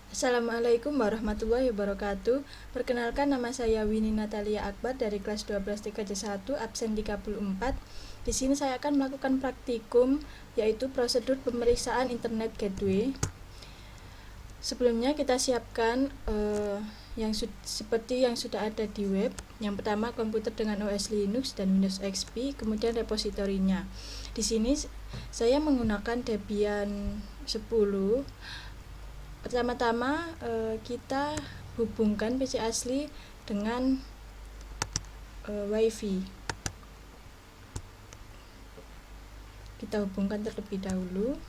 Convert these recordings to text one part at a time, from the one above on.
Assalamualaikum warahmatullahi wabarakatuh. Perkenalkan, nama saya Winnie Natalia Akbar dari kelas 12 TKJ1 absen 34. Di sini saya akan melakukan praktikum yaitu prosedur pemeriksaan internet gateway. Sebelumnya kita siapkan seperti yang sudah ada di web. Yang pertama, komputer dengan OS Linux dan Windows XP, kemudian repositorinya. Di sini saya menggunakan Debian 10. Pertama-tama kita hubungkan PC asli dengan WiFi. Kita hubungkan terlebih dahulu.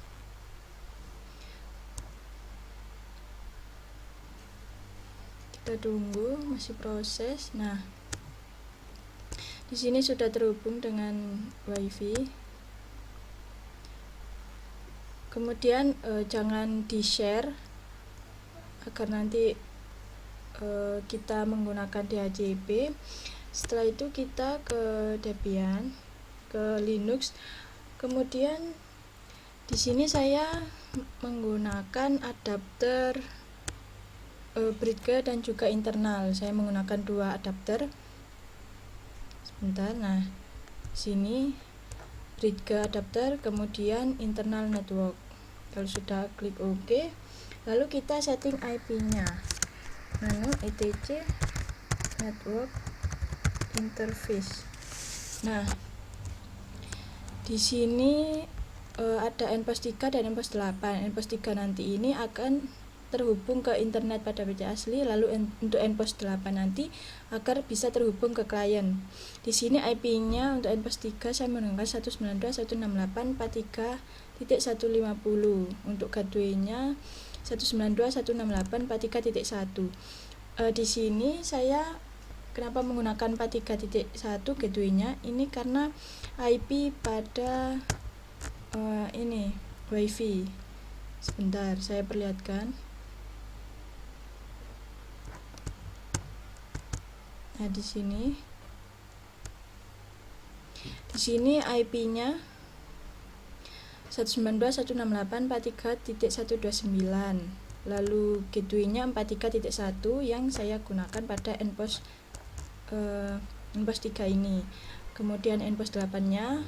Kita tunggu, masih proses. Nah, di sini sudah terhubung dengan WiFi. Kemudian jangan di-share agar nanti kita menggunakan DHCP. Setelah itu kita ke Debian, ke Linux. Kemudian di sini saya menggunakan adapter Bridge dan juga internal. Saya menggunakan dua adapter. Sebentar. Nah, sini Bridge adapter, kemudian internal network. Kalau sudah, klik OK. Lalu kita setting IP-nya. etc network interface. Nah, di sini ada nPOS 3 dan nPOS 8. nPOS 3 nanti ini akan terhubung ke internet pada PC asli, lalu untuk nPOS 8 nanti agar bisa terhubung ke klien. Di sini IP-nya untuk nPOS 3 saya menggunakan 192.168.150. Untuk gateway-nya 192.168.43.1. Di sini saya kenapa menggunakan 43.1 gateway-nya? Ini karena IP pada ini WiFi. Sebentar, saya perlihatkan. Nah, di sini IP-nya 192.168.43.129. Lalu gateway-nya 43.1 yang saya gunakan pada nPOS 3 ini. Kemudian nPOS 8-nya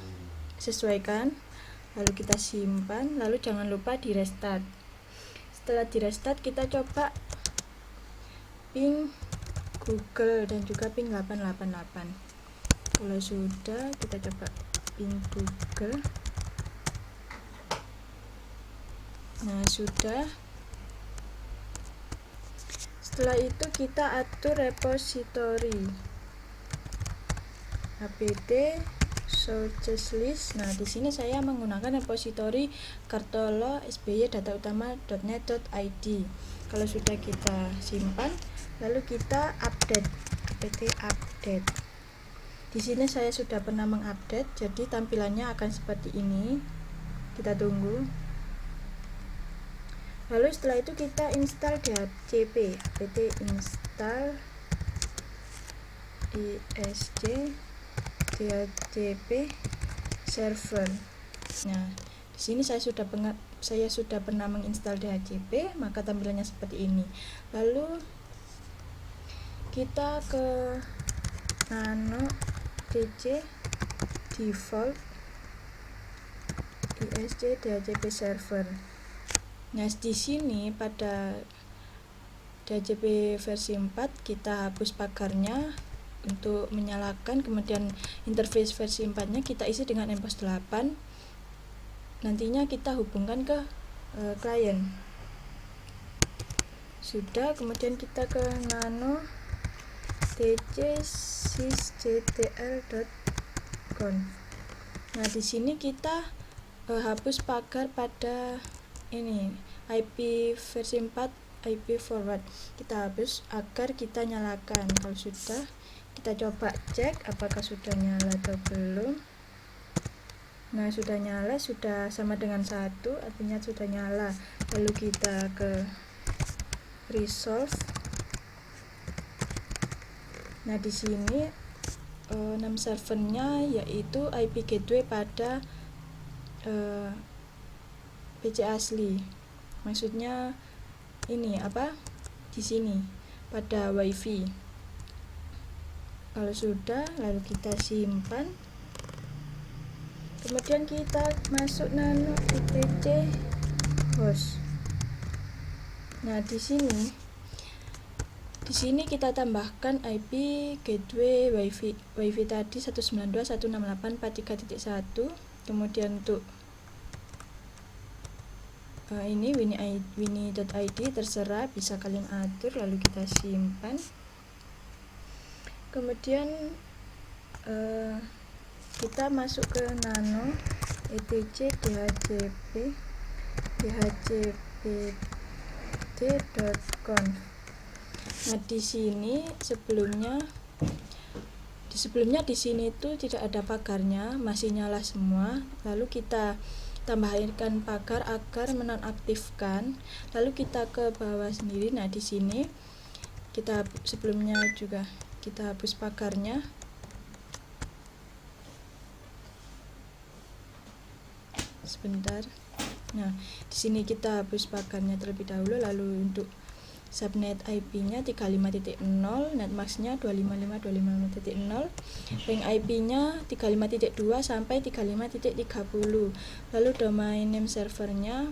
sesuaikan, lalu kita simpan, lalu jangan lupa di restart. Setelah di restart, kita coba ping Google dan juga ping 888. Kalau sudah, kita coba ping Google. Nah, sudah. Setelah itu kita atur repository apt sources list. Nah, di sini saya menggunakan repository kartolo sby.datautama.net.id. Kalau sudah, kita simpan, lalu kita update apt update. Di sini saya sudah pernah mengupdate, jadi tampilannya akan seperti ini. Kita tunggu. Lalu setelah itu kita install DHCP, apt install isc DHCP server. Nah, di sini saya sudah pernah menginstal DHCP, maka tampilannya seperti ini. Lalu kita ke nano dc default isc DHCP server. Nah, di sini pada DHCP versi 4 kita hapus pagarnya untuk menyalakan, kemudian interface versi 4-nya kita isi dengan nPOS 8. Nantinya kita hubungkan ke klien. Sudah, kemudian kita ke nano dc sysctl.conf. Nah, di sini kita hapus pagar pada ini IP versi 4 IP forward. Kita hapus agar kita nyalakan. Kalau sudah, kita coba cek apakah sudah nyala atau belum. Nah, sudah nyala, sudah sama dengan 1, artinya sudah nyala. Lalu kita ke resolve. Nah, di sini nama servernya yaitu IP gateway pada PC asli. Maksudnya ini apa di sini pada wifi. Kalau sudah, lalu kita simpan. Kemudian kita masuk nano etc host. Nah, di sini kita tambahkan IP gateway wifi tadi 192.168.43.1. Kemudian untuk ini winnie.id terserah, bisa kalian atur, lalu kita simpan. Kemudian kita masuk ke nano etc dhcpt.conf. Nah, di sebelumnya di sini itu tidak ada pagarnya, masih nyala semua. Lalu kita tambahkan pagar agar menonaktifkan. Lalu kita ke bawah sendiri. Nah, di sini kita sebelumnya juga kita hapus pagarnya. Sebentar. Nah, di sini kita hapus pagarnya terlebih dahulu. Lalu untuk subnet IP-nya 35.0, netmask-nya 255.255.0, ring IP-nya 35.2 sampai 35.30. Lalu domain name servernya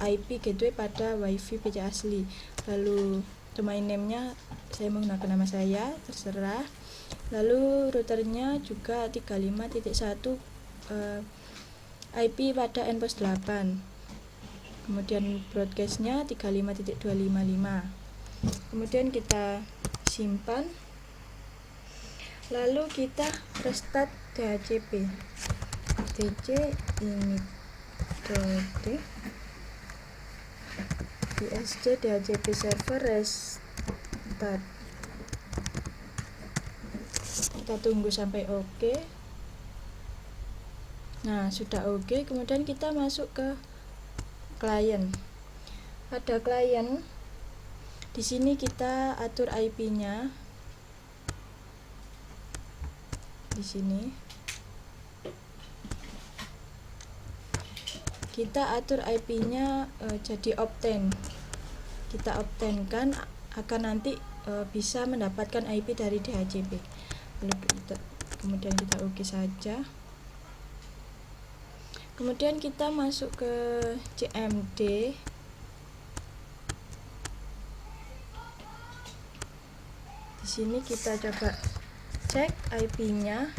IP gateway pada wifi PC asli. Lalu domain name-nya saya menggunakan nama saya, terserah. Lalu routernya juga 35.1 IP pada nPost 8. Kemudian broadcast-nya 35.255. Kemudian kita simpan. Lalu kita restart DHCP. dc init.d isd DHCP server restart. Kita tunggu sampai oke. Nah, sudah oke. Kemudian kita masuk ke klien. Pada klien di sini kita atur IP-nya. Di sini kita atur IP-nya jadi opten. Kita optenkan akan nanti bisa mendapatkan IP dari DHCP. Kemudian kita oke saja. Kemudian kita masuk ke CMD. Di sini kita coba cek IP-nya.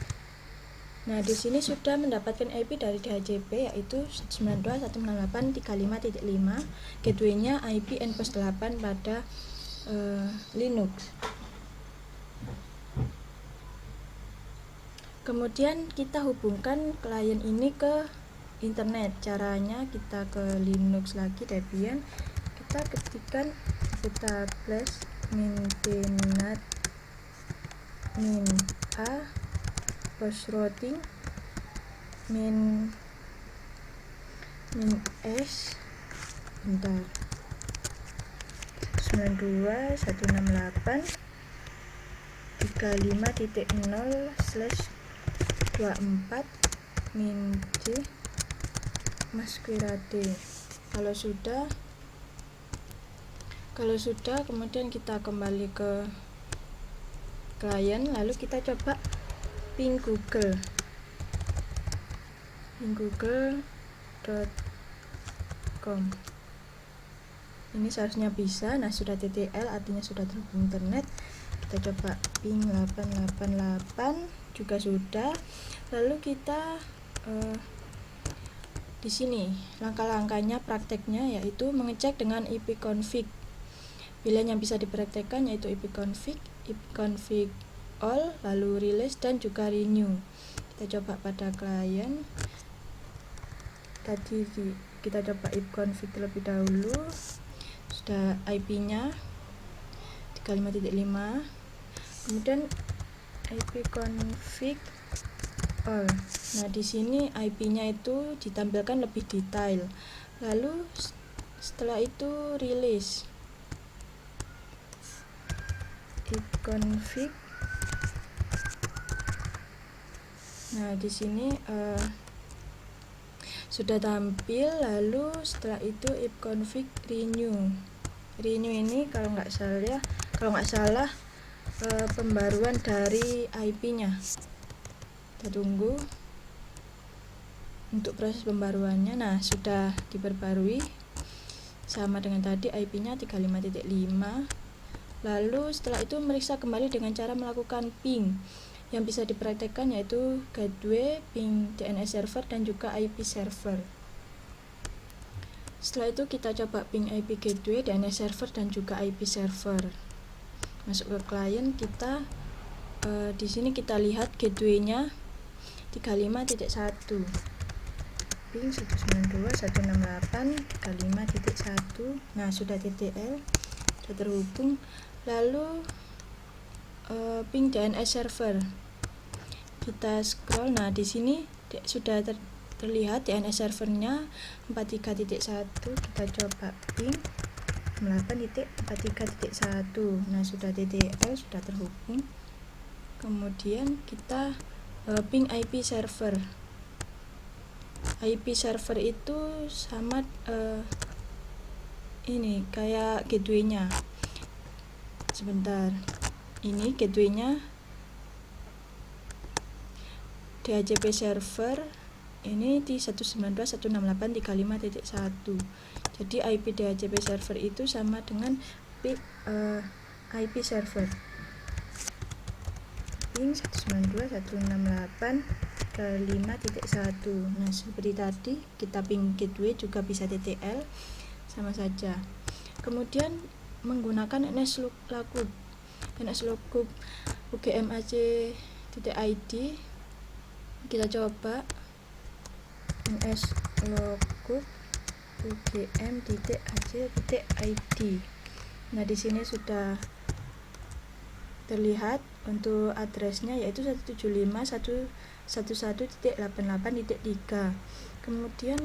Nah, di sini sudah mendapatkan IP dari DHCP yaitu 92.168.35.5. Gateway-nya IP nPost 8 pada Linux. Kemudian kita hubungkan klien ini ke internet. Caranya kita ke Linux lagi, Debian, kita ketikkan database maintenance min a post routing min s bentar 92.168.35.0/24 min j masquerade. Kalau sudah kemudian kita kembali ke klien, lalu kita coba ping google.com. Ini seharusnya bisa. Nah, sudah TTL artinya sudah terhubung internet. Kita coba ping 888 juga sudah. Lalu kita di sini langkah-langkahnya, prakteknya yaitu mengecek dengan ipconfig. Pilihan yang bisa dipraktekkan yaitu ipconfig all, lalu release dan juga renew. Kita coba pada klien. Tadi kita coba ipconfig terlebih dahulu. Sudah IP-nya 35.5. Kemudian ipconfig all. Nah, di sini IP-nya itu ditampilkan lebih detail. Lalu setelah itu release ipconfig. Nah, di sini sudah tampil. Lalu setelah itu ipconfig renew ini kalau nggak salah pembaruan dari IP-nya. Kita tunggu untuk proses pembaruannya. Nah, sudah diperbarui sama dengan tadi, IP-nya 35.5. Lalu setelah itu meriksa kembali dengan cara melakukan ping yang bisa dipraktekkan, yaitu gateway, ping DNS server, dan juga IP server. Setelah itu kita coba ping IP gateway, DNS server, dan juga IP server. Masuk ke klien kita, di sini kita lihat gateway-nya 35.1, ping 192.168.35.1. Nah, sudah TTL, sudah terhubung. Lalu ping DNS server, kita scroll. Nah, di sini sudah terlihat DNS servernya 43.1. Kita coba ping 8.43.1. Nah, sudah TTL, sudah terhubung. Kemudian kita ping IP server. IP server itu sama ini kayak gateway-nya. Sebentar, ini gateway-nya DHCP server ini di 192.168.35.1. Jadi IP DHCP server itu sama dengan IP server ping 192.168.5.1. Nah, seperti tadi kita ping gateway juga bisa TTL, sama saja. Kemudian menggunakan NSLookup UGMAC.id, kita coba NSLookup UGM.ac.id. Nah, di sini sudah terlihat untuk addressnya, yaitu 175.111.88.3. Kemudian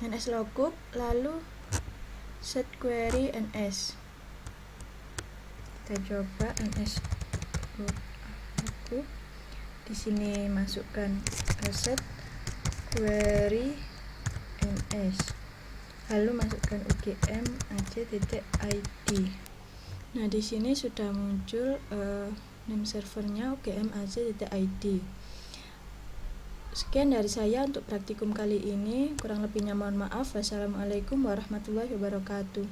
NSLookup, lalu set query NS. Kita coba NSLookup. Di sini masukkan set query NS, lalu masukkan UGMAC.id. Nah, di sini sudah muncul name servernya UGMAC.id. Sekian dari saya untuk praktikum kali ini. Kurang lebihnya mohon maaf. Wassalamualaikum warahmatullahi wabarakatuh.